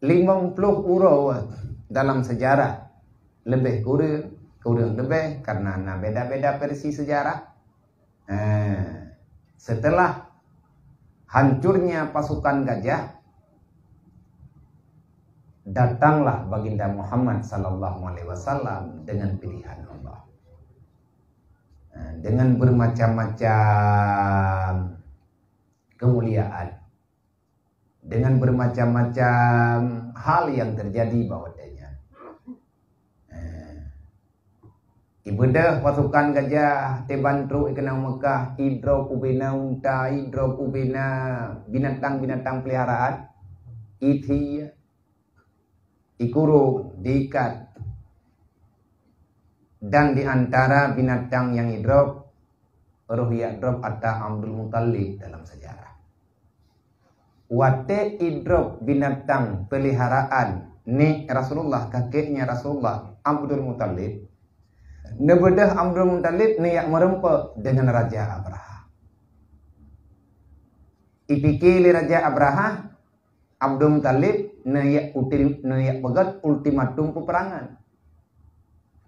50 dalam sejarah. Lebih kurang lebih karena beda-beda versi sejarah. Setelah hancurnya pasukan gajah, datanglah baginda Muhammad sallallahu alaihi wasallam dengan pilihan Allah. Dengan bermacam-macam kemuliaan, dengan bermacam-macam hal yang terjadi bawadanya. Ibadah pasukan gajah tebantu ikenang Mekah, idrop ubena unta, idrop ubena binatang-binatang peliharaan, iti ikurung, diikat. Dan di antara binatang yang idrop, ruhiyat drop atau Abdul Muttalib dalam sejarah. Wate idrop binatang peliharaan ni Rasulullah, kakeknya Rasulullah Abdul Muttalib. Nebedah Abdul Muttalib ni yang merempa dengan Raja Abraha. Ipikili Raja Abraha, Abdul Muttalib ni yang pegat ultimatum peperangan.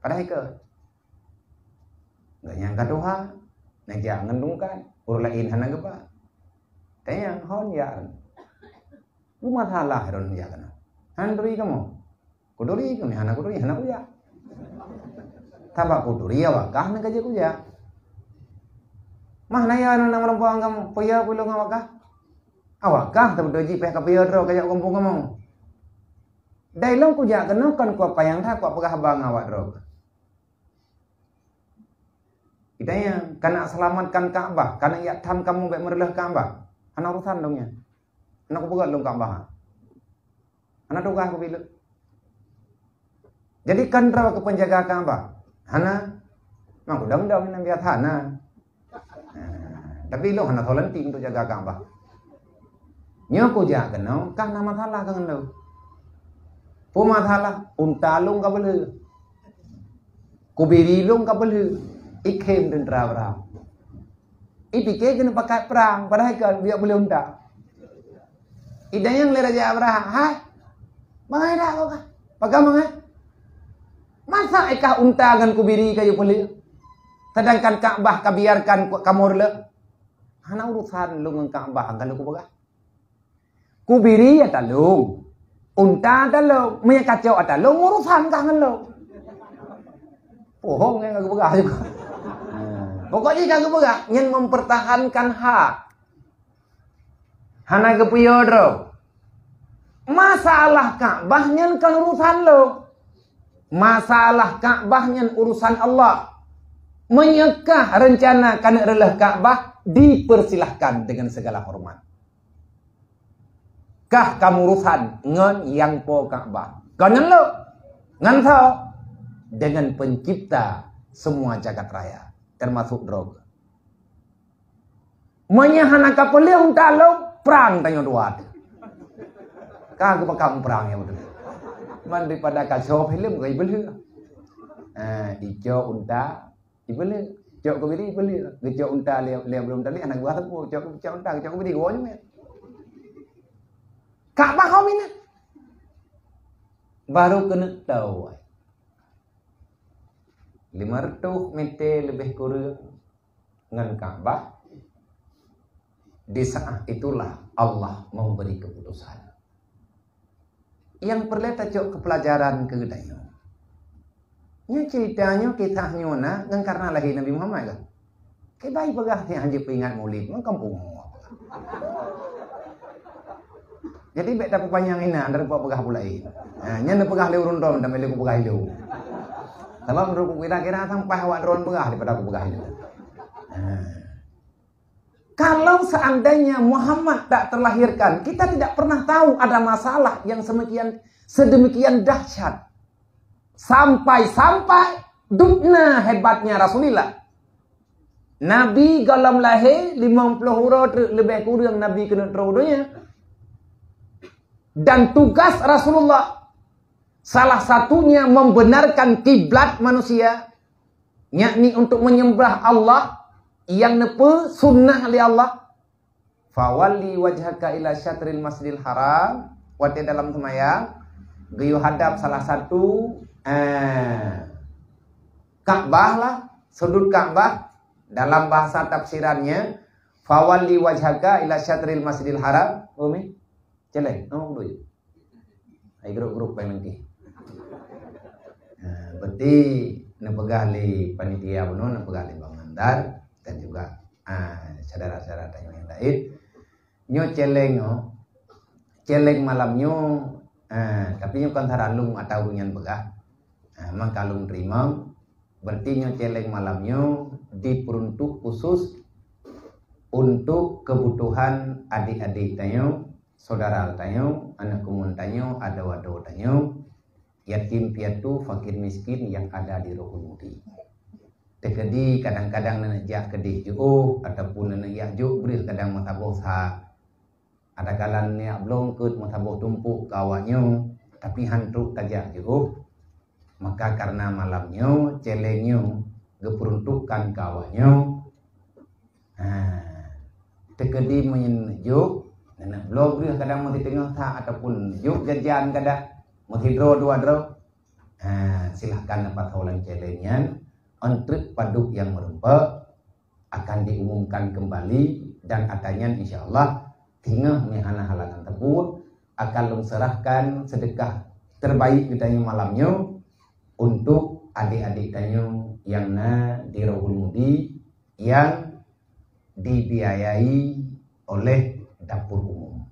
Padahal ke nggak nyangka Tuhan, nak jangan dungkan urlain hana gepa. Tanya hon ya. Rumah salah ron ya kana. Handuri kamu. Kuduri kami hana kuduri hana uya. Tabak kuduri ya wakah na kaje kuya. Mah naya nang merempuang kamu poya pulung awakah. Awakah tapi doji peh kapiyo ro kaje kampung kamu. Dai long kuya kana kan ku payang tha ku pegah bang awak ro. Kitanya karena selamatkan Ka'bah, karena ia tam kamu baik merelah Ka'bah. Hana urusan dongnya. Hana aku pegat dong Ka'bah. Hana tukah aku bilang. Jadi kan rawa ke penjaga Ka'bah. Hana mang udang-udang yang biar hana. Tapi lo hana tolanti untuk jaga Ka'bah. Nyo ko jaga no, kah nama salah kan lo. Puma salah, untalung ka belu. Kubirilung ka belu. Ikem dan terang. Ipike kena pakai perang, padahal kan dia boleh unta. Idayang le Raja Abraha, hai, mangai dah kau kah? Pakai mangai? Masa ikah unta dengan kubiri kayu boleh? Sedangkan Ka'bah kabiarkan kamur le. Hana urusan lu dengan Ka'bah kalau ku pakai. Kubiri ya talung, unta talung, punya kacau talung urusan kah dengan lu? Bohong yang aku pakai juga. Pokoknya kagak pegang, yang mempertahankan hak. Hana kepuyo dro. Masalah Ka'bahnya kan urusan lo. Masalah Ka'bahnya urusan Allah. Menyekah rencana kan relah Ka'bah dipersilahkan dengan segala hormat. Kah kamu urusan ngan yang po Ka'bah. Kangen lo. Ngan tau dengan pencipta semua jagat raya. Termasuk droga. Menyahana kapalnya untalo perang tanya dua. Kagak bakal perang ya betul. Man daripada kacau film gak ibel. Ijo unta ibel. Jok kebiri ibel. Gejo unta liam belum tali anak gua tu jok unta jok kebiri gua ni. Kak paham ini. Baru kena tahu. 500 meter lebih kurang dengan Ka'bah. Di saat itulah Allah memberi keputusan. Yang perlu tajuk kepelajaran ke gedanya. Nya ceritanya kita nyona ngan karena lahir Nabi Muhammad kan. Ke bayi pegah yang hanya peringat Maulid mang kampung. Jadi bek dapat panjang ina dari pegah pula ini. Nya pegah le urun dom dan le pegah hidup. Sebab menurut kira-kira sampai awak drone pegah daripada aku pegah itu. Kalau seandainya Muhammad tak terlahirkan, kita tidak pernah tahu ada masalah yang sedemikian dahsyat. Sampai dukna hebatnya Rasulullah. Nabi galam lahir 50 huruf lebih kurang Nabi kena terudunya. Dan tugas Rasulullah salah satunya membenarkan kiblat manusia, yakni untuk menyembah Allah yang nepe sunnah oleh Allah. Fawalli wajhaka ila syatril masjidil haram waktu dalam semayang geyu hadap salah satu Ka'bah lah, sudut Ka'bah. Dalam bahasa tafsirannya fawalli wajhaka ila syatril masjidil haram. Umi celeng ngomong dulu. Ai grup-grup pengen ki. Berarti nepegah li panitia beno, nepegah li Bang Mandar dan juga saudara-saudara yang lain. Nyo celeng malamnya tapi nyo kan haralung atau nyan begah. Mang kalung terima berarti nyo celeng malamnya diperuntuk khusus untuk kebutuhan adik-adik tayo, saudara tayo, anak kumun tayo, ada-ada tayo, yatim piatu, fakir miskin yang ada di Rohul Mudi. Tekedi kadang-kadang nenek jak kedih jauh ataupun nenek jak jauh beri kadang mataboh sa. Ada kalan nenek blongkut mataboh tumpuk kawannya tapi hantu tajak jauh. Maka karena malamnya celengnya geperuntukkan kawannya. Tekedi menyenjuk nenek blog beri kadang mau di tengah tak ataupun juk jajan kadang mau hidro dua dro. Silahkan dapat holang celengnya. Untuk paduk yang merempek akan diumumkan kembali dan adanya insyaallah tinggal mehana halangan tersebut akan serahkan sedekah terbaik ditanya malamnya untuk adik-adik tanyo yang di Rohul Mudi yang dibiayai oleh dapur umum.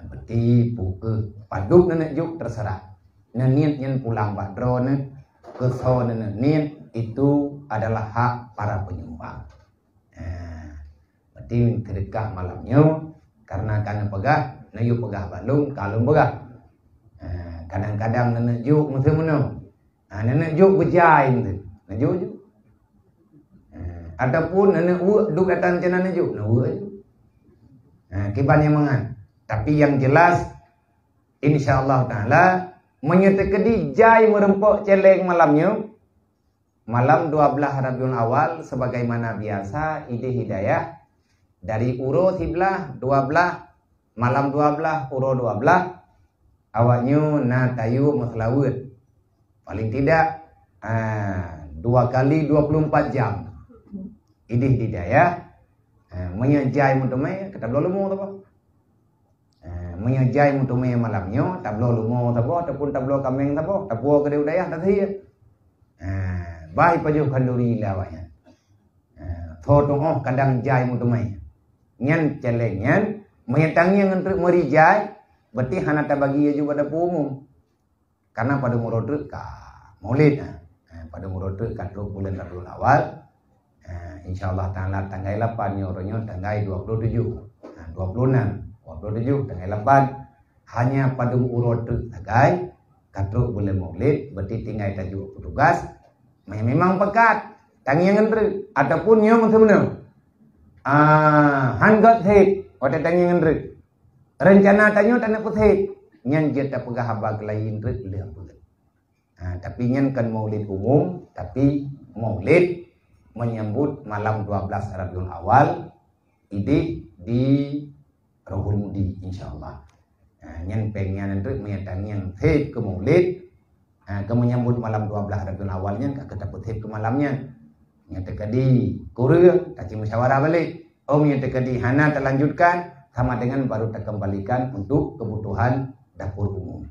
Berarti pukul paduk nenek juk terserah. Niat yang pulang Pak Drone kesal niat itu adalah hak para penyumbang. Berarti sedekah malamnya karena pegah, nayu pegah balung kalung pegah. Kadang-kadang nenek juk mesti menang. Nenek juk berjain tu. Nenek juk. Ataupun nenek duk datang cina nenek juk. Kibannya mangan. Tapi yang jelas insyaallah taala menyetekedi jai merempok celeng malamnya. Malam 12 Rabiul Awal sebagaimana biasa ide hidayah dari uro 12 malam 12 uro 12 awaknya na tayu maslawut paling tidak 2 kali 24 jam ide hidayah menyejai mutumai kata belum mau apa menyejai mutumai malamnya tablo lumo tabo ataupun tablo kameng tabo tabo ke udayah tadi baik paju kanduri lawanya thotong kadang jai mutumai nyan celengnya menyetangnya untuk merijai berarti hanata bagi juga ada umum karena pada murodrek ka maulid pada murodrek ka bulan Rabiul Awal insyaallah taala tanggal 8 nyoronyo tanggal 27 26 tanggal 8 hanya pada murodrek tanggal katruk bulan maulid berarti tinggal tajuk petugas memang pekat tangi yang ngentri ataupun nyo sebenarnya hangat hek pada tangi yang ngentri rencana tanyo tanah putih nyan jeta pegah habag lain rek liang bulan. Tapi nyan kan maulid umum tapi maulid menyambut malam 12 Rabiul Awal ide di Rohul Mudi insyaallah. Nyan pengen rek menyatang yang hek ke maulid ke menyambut malam 12 Rabiul Awalnya ke ketaput hek ke malamnya. Nyata kadi kurir kaci musyawarah balik. Nyata kadi hana terlanjutkan sama dengan baru terkembalikan untuk kebutuhan dapur umum.